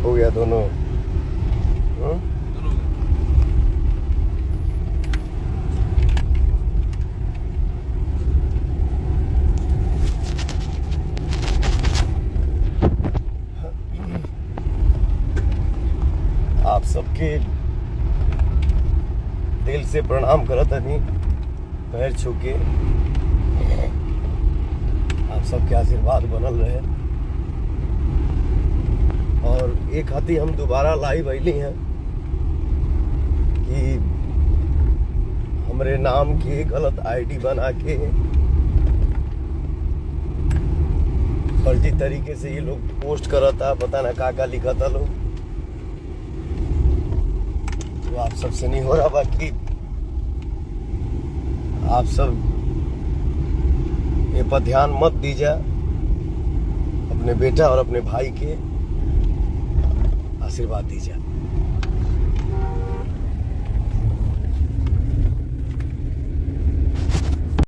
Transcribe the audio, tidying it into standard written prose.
हो गया दोनों। आप सबके दिल से प्रणाम करत हनी, पैर छू के। आप सबके आशीर्वाद बनल रहे। और एक हाथी हम दोबारा लाइव अली हैं कि हमरे नाम की गलत आईडी बना के फर्जी तरीके से ये लोग पोस्ट करता, पता ना का लिखा था लोग। तो आप सबसे नहीं हो रहा, बाकी आप सब ये पर ध्यान मत दीजिए। अपने बेटा और अपने भाई के आशीर्वाद दीजिए।